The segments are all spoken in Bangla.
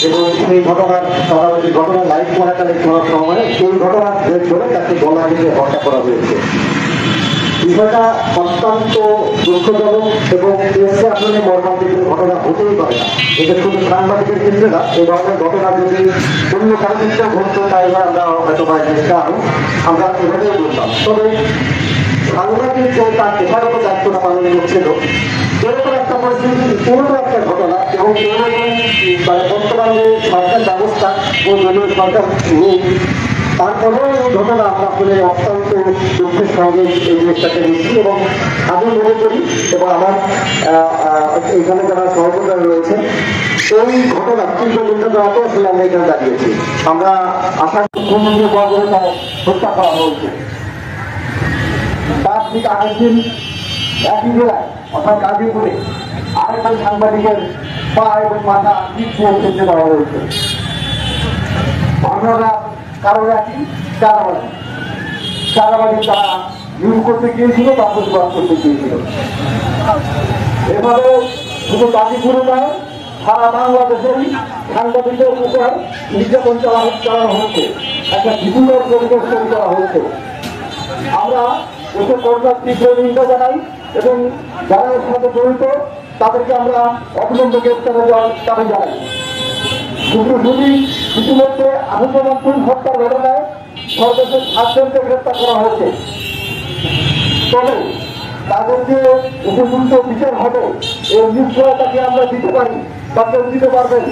এবং সেই ঘটনার ঘটনা লাইভ করাকালীন করার সময় সেই ঘটনার ভেদ করে তাকে গলা কেটে হত্যা করা হয়েছে। বিষয়টা অত্যন্ত দুঃখজনক এবং এসে আসলে মর্মান্তিক ঘটনা হতেই পারে না। এটা শুধু সাংবাদিকের ক্ষেত্রে না, এই ধরনের ঘটনা যদি অন্য কারো ক্ষেত্রেও ঘটতো তাহলে আমরা হয়তো বা আমরা এভাবেও বলতাম। তবে সাংবাদিক যে তার পেশার উপর দায়িত্বটা পালন করছিল, এরকম একটা পরিস্থিতি, এরকম একটা ঘটনা এবং এরকম মানে বর্তমানে সরকার ব্যবস্থা ও দলীয় সরকার নেই, তারপরেও এই ঘটনা আমরা আসলে অত্যন্ত দুঃখের সঙ্গে এই জিনিসটাকে নিচ্ছি এবং আমি মনে করি এবং আমার এখানে যারা সহযোগিতা রয়েছে এই ঘটনা তীব্র নিন্দা দেওয়াতে আসলে আমরা এখানে দাঁড়িয়েছি। আমরা আশা করি হত্যা করা হয়েছে। তার ঠিক আগের দিন একই জেলায় অর্থাৎ গাজীপুরে আরেকজন সাংবাদিকের পা এবং মাথা পিছিয়ে ফেলতে দেওয়া হয়েছে। ঘটনাটা কারণ একই, চারাবাড়ি তারা নিউজ করতে গিয়েছিল বা প্রতিবাদ করতে গিয়েছিল। এভাবে শুধু গাজীপুরে নয়, সারা বাংলাদেশেরই সাংবাদিকদের উপর নির্যাতন চালানো হচ্ছে, একটা ভীতিকর পরিবেশ তৈরি করা হচ্ছে। আমরা এসব ঘটনার তীব্র নিন্দা জানাই এবং যারা এর সাথে জড়িত তাদেরকে আমরা অবিলম্বে গ্রেপ্তারের দাবি জানাই। যদি ইতিমধ্যে আহতমান হত্যার ঘটনায় সর্বশেষ 7 জনকে গ্রেপ্তার করা হয়েছে। তবে তাদের যে উপযুক্ত বিচার হবে এই নিশ্চয়তাকে আমরা দিতে পারি বা কেউ দিতে পারবেন।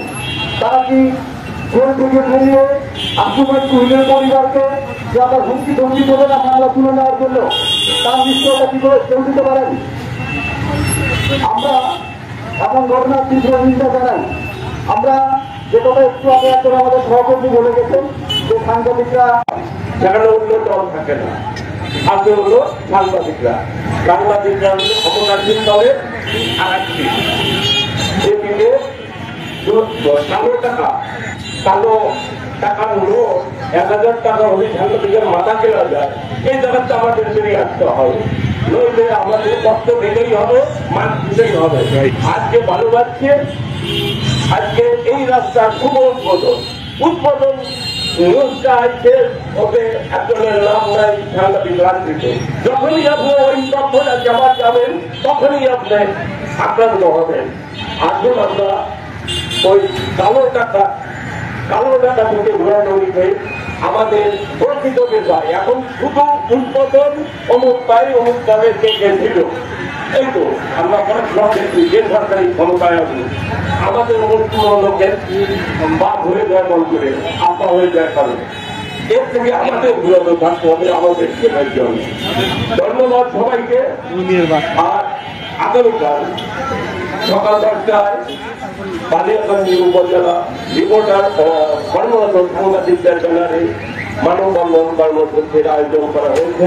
তারা কি জেল থেকে বেরিয়ে আশুমান কুহিনের পরিবারকে যে আমরা হুমকি ধমকি দেবে না মামলা তুলে নেওয়ার জন্য, তার নিশ্চয়তা কি করে কেউ দিতে পারেন? আমরা এমন ঘটনার তীব্র নিন্দা জানাই। আমরা যে কথা একটু আগে একজন আমাদের সহকর্মী বলে গেছেন যে সাংবাদিকরা সেখানে অন্য দল থাকে না, থাকে হলো সাংবাদিকরা হলো ক্ষমতাসীন দলের আরেকটি। এদিকে কালো টাকার নোট 1000 টাকা হলে সাংবাদিকের মাথা কেনা যায়। এই জায়গাটা আমাদের বেরিয়ে আসতে হবে, নইলে আমাদের কষ্ট দিতেই হবে, মান দিতেই হবে। আজকে ভালো লাগছে, আজকে এই রাস্তার শুভ উদ্বোধন নিউজটা আসছে, ওতে একজনের নাম নাই সাংবাদিক রাজনীতি। যখনই আপনি ওই তথ্যটা জমা যাবেন তখনই আপনি আক্রান্ত হবেন। আসুন আমরা ওই কালো টাকা থেকে ঘোরানোর আমাদের প্রকৃত বিষয় এখন শুধু উদ্বোধন অমুক পাই অমুক দামের কে গেছিল। এই তো আমরা পড়াশোনা দেখছি যে সরকারি ক্ষমতায় আসুন আমাদের অনুষ্ঠিত লোকের বাদ হয়ে যায় মন করে আপা হয়ে যায় কারণে। এর থেকে আমাদের বিরত থাকতে হবে, আমাদের শেখার জন্য। ধন্যবাদ সবাইকে। আর আগামীকাল সকাল 10টায় বালিয়াকান্দি উপজেলা রিপোর্টার কর্মরত সাংবাদিকদের ব্যানারে মানববন্ধন কর্মসূচির আয়োজন করা হয়েছে।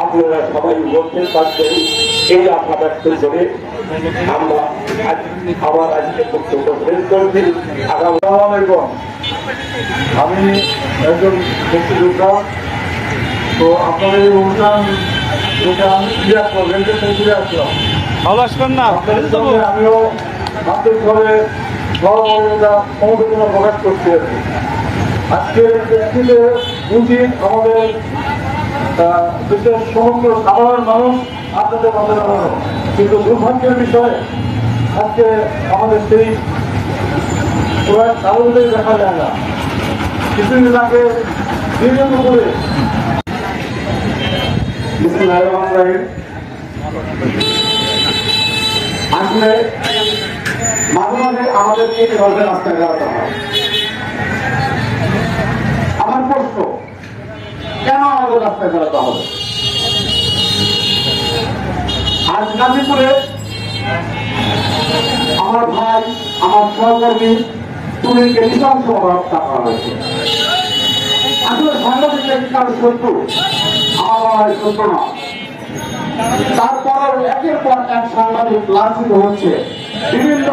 আপনারা সবাই উপস্থিত থাকবেন এই আশা ব্যক্ত করে আমরা আবার আজকে বক্তব্য শেষ করছি। আমি একজন মুক্তিযোদ্ধা, তো আপনাদের এই অনুষ্ঠান আমি ফিরে আসলাম, রেলকে ফিরে আসলাম। ভালো আসবেন না, আপনাদের সঙ্গে আমিও আন্তরিকভাবে সহমর্যাদা সমবেদনা প্রকাশ করছি। আজকে প্রেক্ষিতে উচিত আমাদের দেশের সমগ্র সাধারণ মানুষ আপনাদের মধ্যে জানানো, কিন্তু দুর্ভাগ্যের বিষয়ে আজকে আমাদের সেই কারণটাই দেখা যায় না। কিছুদিন আগে দিনের উপরে আসলে মাঝে মাঝে আমাদেরকে এই ধরনের রাস্তায় দাঁড়াতে হয়। আমার প্রশ্ন, কেন আমাদের রাস্তায় দাঁড়াতে হবে? আজ গাজীপুরে আমার ভাই, আমার সহকর্মী তুমিকে নৃশংসভাবে হত্যা করা হয়েছে। আসলে সাংবাদিকরা কি কারো শত্রু? আমার শত্রু না। তারপর একের পর এক সাংবাদিক লাঞ্ছিত হচ্ছে, বিভিন্ন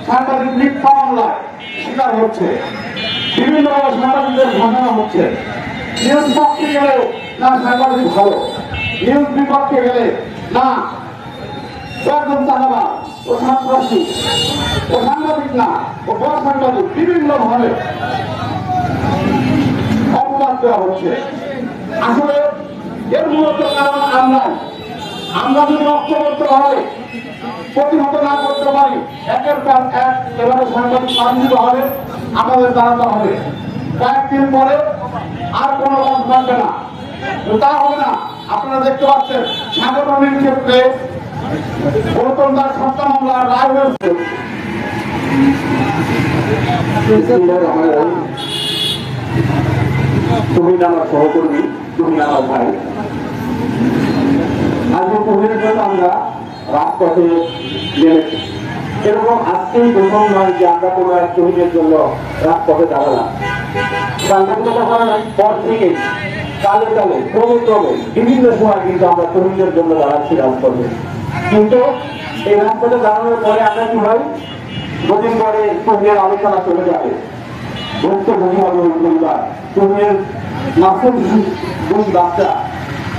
সাংবাদিক মিথ্যা মামলায় শিকার হচ্ছে, বিভিন্ন সাংবাদিকদের ঘটনা হচ্ছে। নিউজ পক্ষে গেলে না সাংবাদিক ভালো, নিউজ বিপক্ষে গেলে না একদম চালাবা, ও সন্ত্রাসী, ও সাংবাদিক না, ও বড় সাংবাদিক, বিভিন্ন ভাবে অপবাদ দেওয়া হচ্ছে। আসলে এর মূলত কারণ আমরা যদি ঐক্যবদ্ধ হয়, প্রতিহত না করতে পারি, একের পর এক এভাবে সাংবাদিক লাঞ্ছিত হবে, আমাদের দাঁড়াতে হবে। কয়েকদিন পরে আর কোনো কাজ থাকবে না, তা হবে না। আপনারা দেখতে পাচ্ছেন সাংগঠনিক ক্ষেত্রে গণতন্ত্র হত্যা মামলার রায় হয়েছে। তুমি আমার সহকর্মী, তুমি আমার ভাই। আজকে তুমির জন্য আমরা রাজপথে নেমেছি। এরকম আজকেই প্রথম নয় যে আমরা কোনো এক তরুণের জন্য রাজপথে দাঁড়ালাম। সাংবাদিকতা করার পর থেকেই কালে কালে ক্রমে বিভিন্ন সময় কিন্তু আমরা তরুণদের জন্য দাঁড়াচ্ছি রাজপথে। কিন্তু এই রাজপথে দাঁড়ানোর পরে আমরা কি হয়, দুদিন পরে তরুণের আলোচনা চলে যাবে, ভুক্তভোগী হবে ওই পরিবার। তরুণের মাসের দুই বাচ্চা,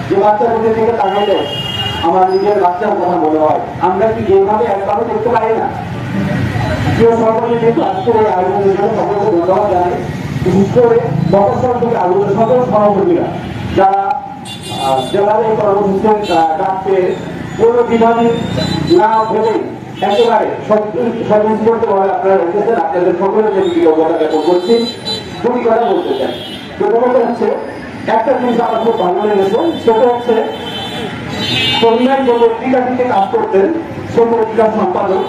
যে বাচ্চাগুলোর দিকে তাকাইলে আমার নিজের বাচ্চার কথা মনে হয়। আমরা কি এইভাবে একভাবে দেখতে পারি না? কেউ সকলে কিন্তু আজকের এই আয়োজনের জন্য সকলকে ধন্যবাদ জানাই। বিশেষ করে মফস্বল থেকে আয়োজনের সকল সভাপতিরা যারা জেলার এই কর্মসূচিতে ডাকতে কোনো বিধানে না ভেবে একেবারে স্বতঃস্ফূর্তভাবে আপনারা রেখেছেন, আপনাদের সকলের জন্য কৃতজ্ঞতা জ্ঞাপন করছি। দুটি কথা বলতে চাই। প্রথমত হচ্ছে, একটা জিনিস আমার খুব ভালো লেগেছে, সেটা হচ্ছে সন্ধ্যায় যে পত্রিকাটিতে কাজ করতেন, সেই পত্রিকার সম্পাদক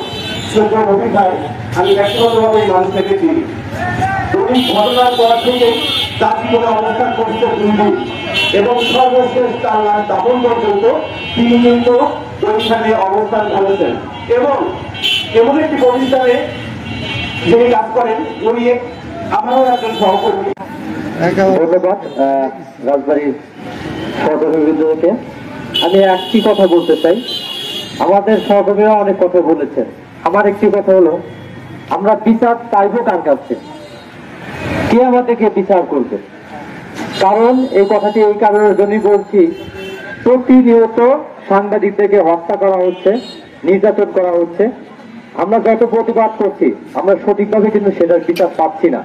শ্রদ্ধা রবি ভাই, আমি ব্যক্তিগতভাবে এই মানুষটাকে চিনি। উনি ঘটনার পর থেকে তার জীবনে অবস্থান করছে 2 দিন এবং সর্বশেষ তার লাশ দাপন পর্যন্ত তিনি কিন্তু ওইখানে অবস্থান করেছেন। এবং এমন একটি প্রতিষ্ঠানে যিনি কাজ করেন, উনি আমারও একজন সহকর্মী। ধন্যবাদ রাজবাড়ির সহকর্মীবৃন্দকে। আমি একটি কথা বলতে চাই, আমাদের সহকর্মীরা অনেক কথা বলেছেন। আমার একটি কথা হলো, আমরা বিচার চাইবো কার কাছে? কে আমাদেরকে বিচার করবে? কারণ এই কথাটি এই কারণের জন্যই বলছি, প্রতিনিয়ত সাংবাদিকদেরকে হত্যা করা হচ্ছে, নির্যাতন করা হচ্ছে। আমরা যত প্রতিবাদ করছি, আমরা সঠিকভাবে কিন্তু সেটার বিচার পাচ্ছি না।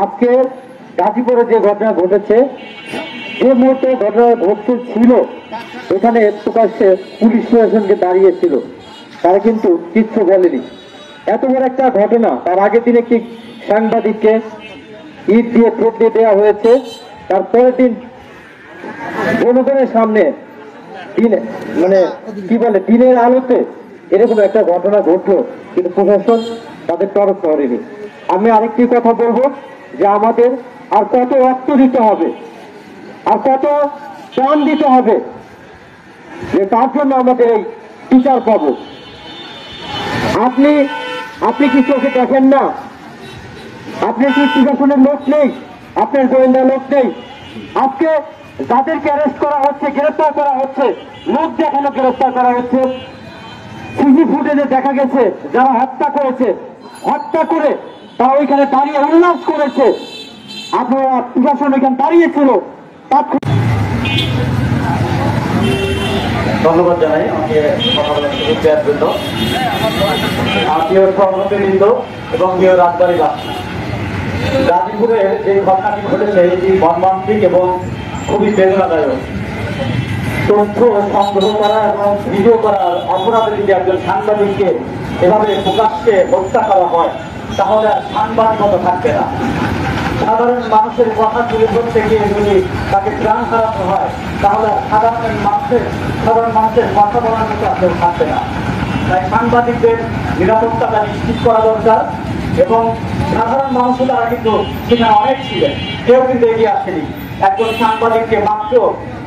আজকে গাজীপুরে যে ঘটনা ঘটেছে, যে মুহূর্তে ঘটনা ঘটতে ছিল, এখানে প্রকাশ্যে পুলিশ প্রশাসনকে দাঁড়িয়েছিল, তারা কিন্তু কিচ্ছু বলেনি। এত বড় একটা ঘটনা, তার আগের দিন একটি সাংবাদিককে ইট দিয়ে থুতলে দেওয়া হয়েছে, তার পরের দিন জনগণের সামনে দিনের আলোতে এরকম একটা ঘটনা ঘটলো, কিন্তু প্রশাসন তাদের তরফ করেনি। আমি আরেকটি কথা বলবো যে আমাদের আর কত রক্ত দিতে হবে, আর কত প্রাণ দিতে হবে, যে তার জন্য আমাদের এই বিচার পাবো। আপনি কি চোখে দেখেন না? আপনার কি প্রশাসনের লোক নেই? আপনার গোয়েন্দা লোক নেই? আজকে যাদেরকে অ্যারেস্ট করা হচ্ছে, গ্রেফতার করা হচ্ছে, লোক দেখানো গ্রেফতার করা হচ্ছে। সিসি ফুটেজে দেখা গেছে যারা হত্যা করেছে, হত্যা করে তারা ওইখানে দাঁড়িয়ে উল্লাস করেছে, আপনারা প্রশাসন ওইখানে দাঁড়িয়েছিল। ধন্যবাদ জানাই আমাকে কথা বলার সুযোগ দেওয়ার জন্য। প্রিয় সহকর্মীবৃন্দ এবং প্রিয় রাজবাড়িবাসী, গাজীপুরে যে ঘটনাটি ঘটেছে এটি মর্মান্তিক এবং খুবই বেদনাদায়ক। তথ্য সংগ্রহ করা এবং ভিডিও করার অপরাধে যদি একজন সাংবাদিককে এভাবে প্রকাশ্যে হত্যা করা হয়, তাহলে আর সাংবাদিকতা থাকবে না। সাধারণ মানুষের কথা তুলে ধরতে গিয়ে যদি তাকে প্রাণ হারাতে হয়, তাহলে সাধারণ মানুষের কথা বলার মতো আসলে থাকবে না। তাই সাংবাদিকদের নিরাপত্তাটা নিশ্চিত করা দরকার। এবং সাধারণ মানুষও তারা কিন্তু সেখানে অনেক ছিলেন, কেউ কিন্তু এগিয়ে আসেনি। একজন সাংবাদিককে মাত্র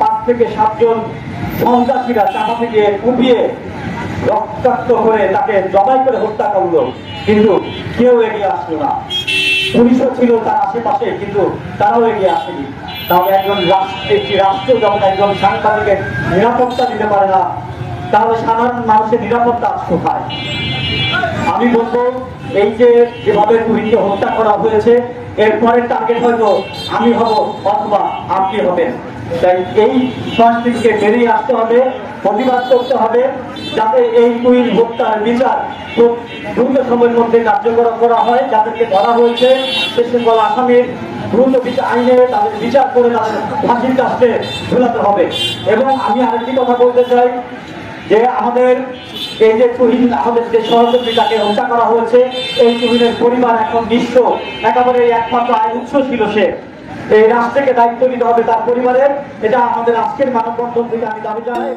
5 থেকে 7 জন সন্ত্রাসীরা চাপা থেকে উঠিয়ে রক্তাক্ত করে তাকে জবাই করে হত্যা করলো, কিন্তু কেউ এগিয়ে আসলো না। পুলিশও ছিল তার আশেপাশে, কিন্তু তারাও এগিয়ে আসেনি। তাহলে একটি রাষ্ট্র যখন একজন সাংবাদিকের নিরাপত্তা দিতে পারে না, তাহলে সাধারণ মানুষের নিরাপত্তা কোথায়? আমি বলবো, এই যেভাবে তুহিনকে হত্যা করা হয়েছে, এরপরের টার্গেট হয়তো আমি হব অথবা আপনি হবেন। তাই এই সংস্কৃতিকে বেরিয়ে আসতে হবে, প্রতিবাদ করতে হবে, যাতে এই তুহিন হত্যার বিচার খুব দ্রুত সময়ের মধ্যে কার্যকর করা হয়। যাদেরকে ধরা হয়েছে সে সকল আসামির দ্রুত বিচার আইনে তাদের বিচার করে তাদের ফাঁসির কাছে ঝুলাতে হবে। এবং আমি আরেকটি কথা বলতে চাই যে আমাদের এই যে তুহিন, আমাদের যে সহযোগী তাকে হত্যা করা হয়েছে, এই তুহিনের পরিবার এখন নিঃস্ব, একেবারে একমাত্র আয়ের উৎস ছিল সে। এই রাষ্ট্রকে দায়িত্ব নিতে হবে তার পরিবারের। এটা আমাদের আজকের মানববন্ধন থেকে আমি দাবি জানাই।